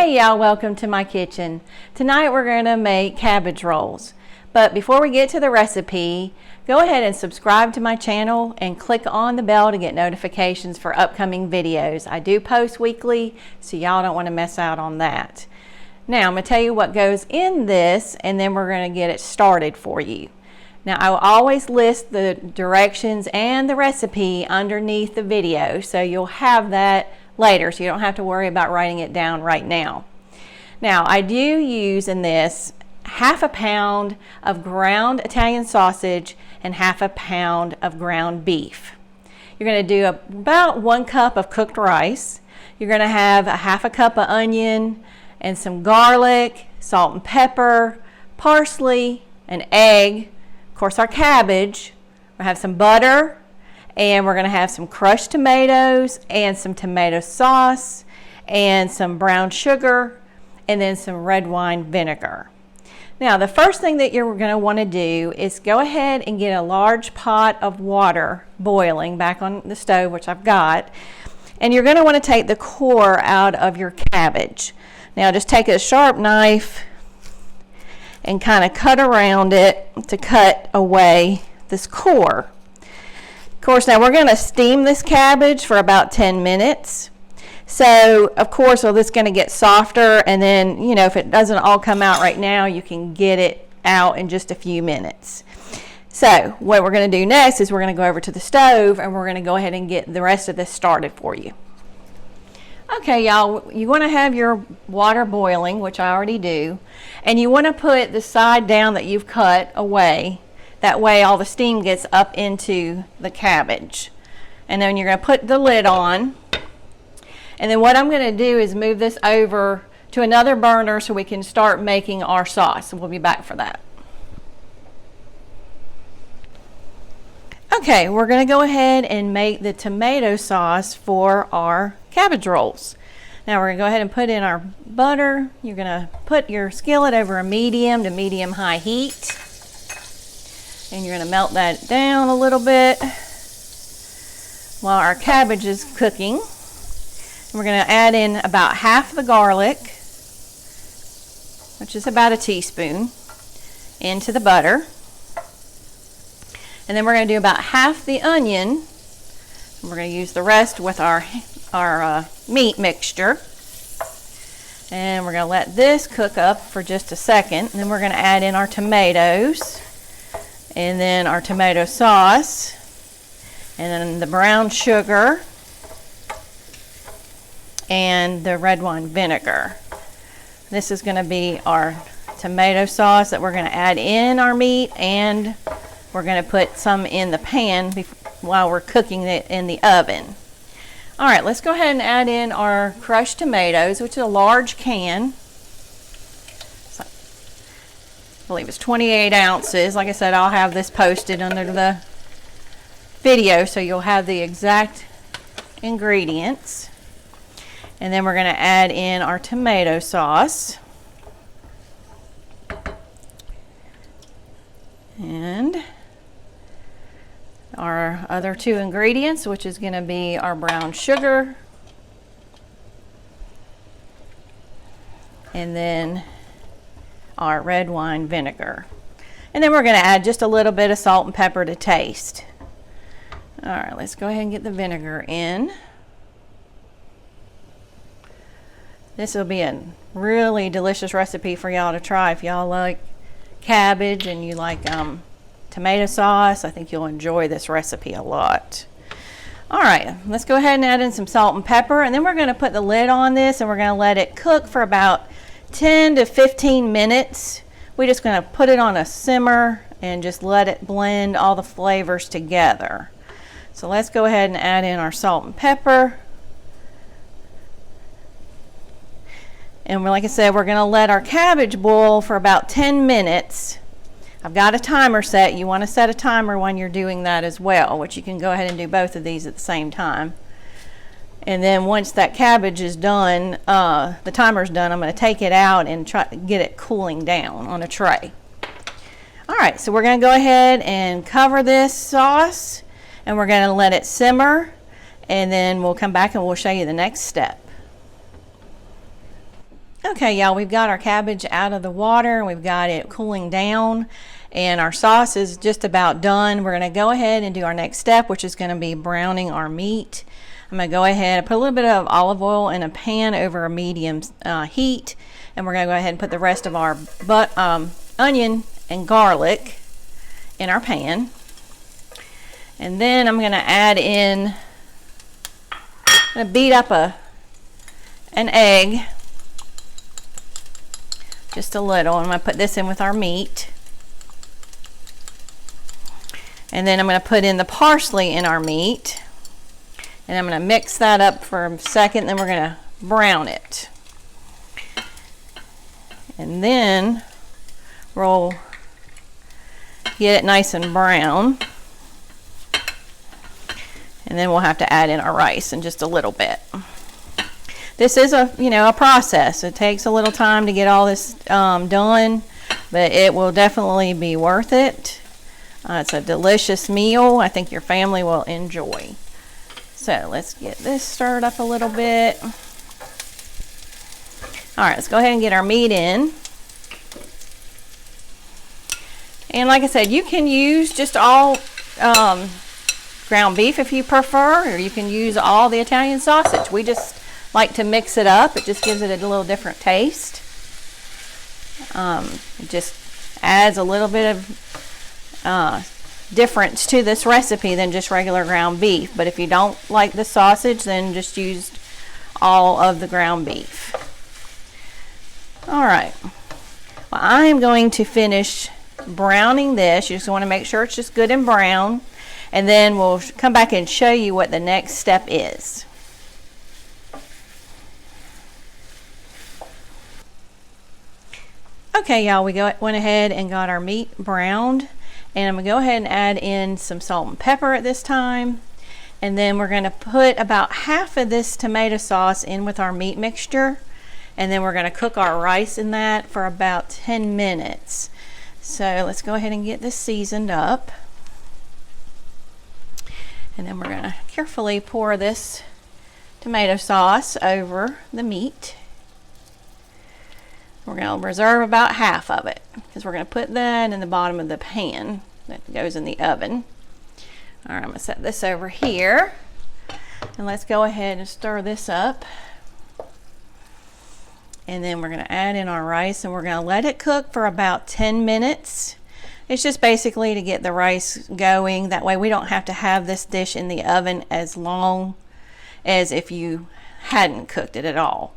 Hey y'all, welcome to my kitchen. Tonight we're going to make cabbage rolls. But before we get to the recipe, go ahead and subscribe to my channel and click on the bell to get notifications for upcoming videos. I do post weekly, so y'all don't want to miss out on that. Now I'm going to tell you what goes in this, and then we're going to get it started for you. Now I will always list the directions and the recipe underneath the video, so you'll have that later, so you don't have to worry about writing it down right now. Now I do use in this half a pound of ground Italian sausage and half a pound of ground beef. You're going to do about 1 cup of cooked rice. You're going to have a half a cup of onion and some garlic, salt and pepper, parsley, an egg, of course our cabbage. We'll have some butter, and we're going to have some crushed tomatoes and some tomato sauce and some brown sugar and then some red wine vinegar. Now the first thing that you're going to want to do is go ahead and get a large pot of water boiling back on the stove, which I've got, and you're going to want to take the core out of your cabbage. Now just take a sharp knife and kind of cut around it to cut away this core. Of course, now we're going to steam this cabbage for about 10 minutes. So, of course, this is going to get softer, and then, you know, if it doesn't all come out right now, you can get it out in just a few minutes. So, what we're going to do next is we're going to go over to the stove, and we're going to go ahead and get the rest of this started for you. Okay, y'all, you want to have your water boiling, which I already do, and you want to put the side down that you've cut away. That way all the steam gets up into the cabbage. And then you're going to put the lid on. And then what I'm going to do is move this over to another burner so we can start making our sauce. We'll be back for that. Okay, we're going to go ahead and make the tomato sauce for our cabbage rolls. Now we're going to go ahead and put in our butter. You're going to put your skillet over a medium to medium-high heat. And you're going to melt that down a little bit while our cabbage is cooking. And we're going to add in about half the garlic, which is about a teaspoon, into the butter. And then we're going to do about half the onion. And we're going to use the rest with our meat mixture. And we're going to let this cook up for just a second. And then we're going to add in our tomatoes. And then our tomato sauce, and then the brown sugar, and the red wine vinegar. This is going to be our tomato sauce that we're going to add in our meat, and we're going to put some in the pan while we're cooking it in the oven. All right, let's go ahead and add in our crushed tomatoes, which is a large can. I believe it's 28 ounces. Like I said, I'll have this posted under the video so you'll have the exact ingredients. And then we're going to add in our tomato sauce. And our other 2 ingredients, which is going to be our brown sugar. And then our red wine vinegar. And then we're going to add just a little bit of salt and pepper to taste. All right, let's go ahead and get the vinegar in. This will be a really delicious recipe for y'all to try. If y'all like cabbage and you like tomato sauce, I think you'll enjoy this recipe a lot. All right, let's go ahead and add in some salt and pepper, and then we're going to put the lid on this and we're going to let it cook for about 10 to 15 minutes. We're just going to put it on a simmer and just let it blend all the flavors together. So let's go ahead and add in our salt and pepper. And like I said, we're going to let our cabbage boil for about 10 minutes. I've got a timer set. You want to set a timer when you're doing that as well, which you can go ahead and do both of these at the same time. And then once that cabbage is done, the timer's done, I'm going to take it out and try to get it cooling down on a tray. All right, so we're going to go ahead and cover this sauce, and we're going to let it simmer, and then we'll come back and we'll show you the next step. Okay, y'all, we've got our cabbage out of the water and we've got it cooling down, and our sauce is just about done. We're going to go ahead and do our next step, which is going to be browning our meat. I'm going to go ahead and put a little bit of olive oil in a pan over a medium heat, and we're going to go ahead and put the rest of our onion and garlic in our pan. And then I'm going to add in, I'm going to beat up an egg, just a little. I'm going to put this in with our meat. And then I'm going to put in the parsley in our meat. And I'm going to mix that up for a second, then we're going to brown it. And then we'll get it nice and brown. And then we'll have to add in our rice in just a little bit. This is a process. It takes a little time to get all this done, but it will definitely be worth it. It's a delicious meal. I think your family will enjoy. So let's get this stirred up a little bit. All right, let's go ahead and get our meat in. And like I said, you can use just all ground beef if you prefer, or you can use all the Italian sausage. We just like to mix it up. It just gives it a little different taste. It just adds a little bit of difference to this recipe than just regular ground beef. But if you don't like the sausage, then just use all of the ground beef. All right. Well, I am going to finish browning this. You just want to make sure it's just good and brown. And then we'll come back and show you what the next step is. Okay, y'all, we went ahead and got our meat browned. And I'm going to go ahead and add in some salt and pepper at this time. And then we're going to put about half of this tomato sauce in with our meat mixture. And then we're going to cook our rice in that for about 10 minutes. So let's go ahead and get this seasoned up. And then we're going to carefully pour this tomato sauce over the meat. We're going to reserve about half of it because we're going to put that in the bottom of the pan that goes in the oven. All right, I'm going to set this over here. And let's go ahead and stir this up. And then we're going to add in our rice and we're going to let it cook for about 10 minutes. It's just basically to get the rice going. That way we don't have to have this dish in the oven as long as if you hadn't cooked it at all.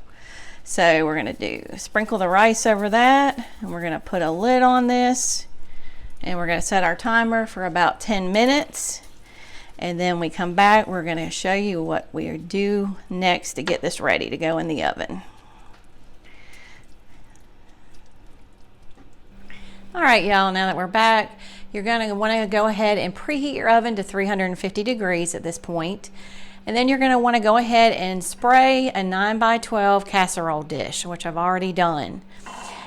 So we're going to sprinkle the rice over that, and we're going to put a lid on this, and we're going to set our timer for about 10 minutes. And then we come back, we're going to show you what we do next to get this ready to go in the oven. All right, y'all, now that we're back, you're going to want to go ahead and preheat your oven to 350 degrees at this point. And then you're going to want to go ahead and spray a 9x12 casserole dish, which I've already done.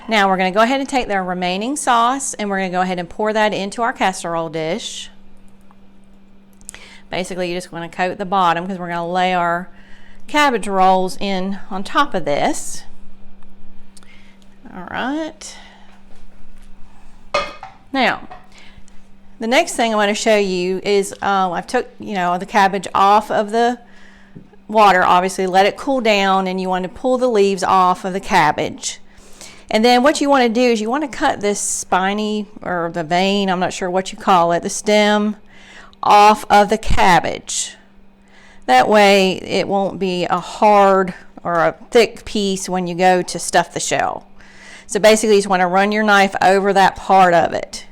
Now we're going to go ahead and take the remaining sauce and we're going to go ahead and pour that into our casserole dish. Basically, you just want to coat the bottom because we're going to lay our cabbage rolls in on top of this. All right. Now, the next thing I want to show you is I've took the cabbage off of the water, obviously let it cool down, and you want to pull the leaves off of the cabbage. And then what you want to do is you want to cut this spiny, or the vein, I'm not sure what you call it, the stem, off of the cabbage. That way it won't be a hard or a thick piece when you go to stuff the shell. So basically you just want to run your knife over that part of it.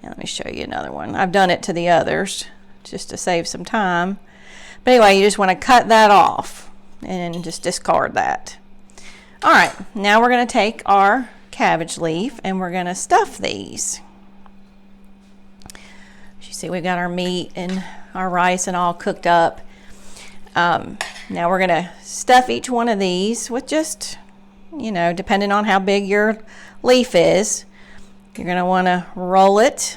Now let me show you another one. I've done it to the others just to save some time. But anyway, you just want to cut that off and just discard that. All right, now we're going to take our cabbage leaf and we're going to stuff these. As you see, we've got our meat and our rice and all cooked up. Now we're going to stuff each one of these with just, depending on how big your leaf is, you're going to want to roll it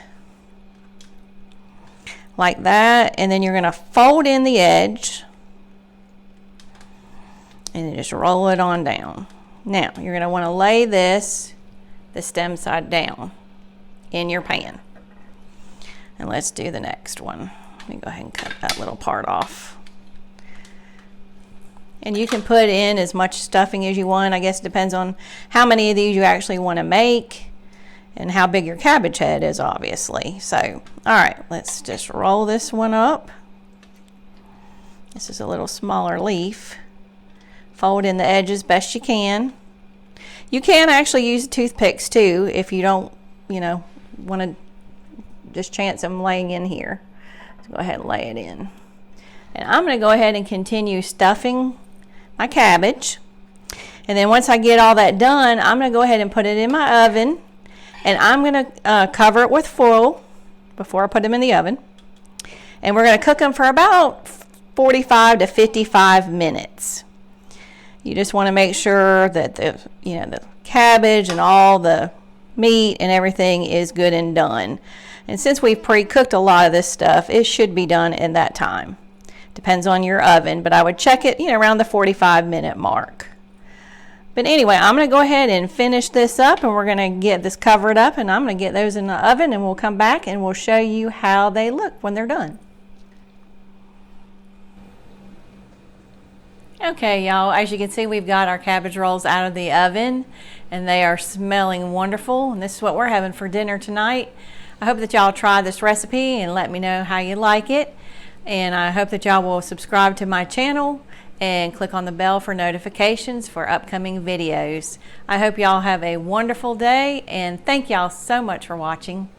like that, and then you're going to fold in the edge and just roll it on down Now, you're going to want to lay this, the stem side down in your pan. And let's do the next one. Let me go ahead and cut that little part off. And you can put in as much stuffing as you want. I guess it depends on how many of these you actually want to make and how big your cabbage head is, obviously. So, all right, let's just roll this one up. This is a little smaller leaf. Fold in the edges best you can. You can actually use toothpicks too if you don't, want to just chance them laying in here. So go ahead and lay it in. And I'm going to go ahead and continue stuffing my cabbage. And then once I get all that done, I'm going to go ahead and put it in my oven. And I'm going to cover it with foil before I put them in the oven. And we're going to cook them for about 45 to 55 minutes. You just want to make sure that the cabbage and all the meat and everything is good and done. And since we've pre-cooked a lot of this stuff, it should be done in that time. Depends on your oven, but I would check it, around the 45-minute mark. But anyway, I'm going to go ahead and finish this up, and we're going to get this covered up, and I'm going to get those in the oven, and we'll come back and we'll show you how they look when they're done. Okay, y'all, as you can see, we've got our cabbage rolls out of the oven and they are smelling wonderful, and this is what we're having for dinner tonight. I hope that y'all try this recipe and let me know how you like it, and I hope that y'all will subscribe to my channel and click on the bell for notifications for upcoming videos. I hope y'all have a wonderful day, and thank y'all so much for watching.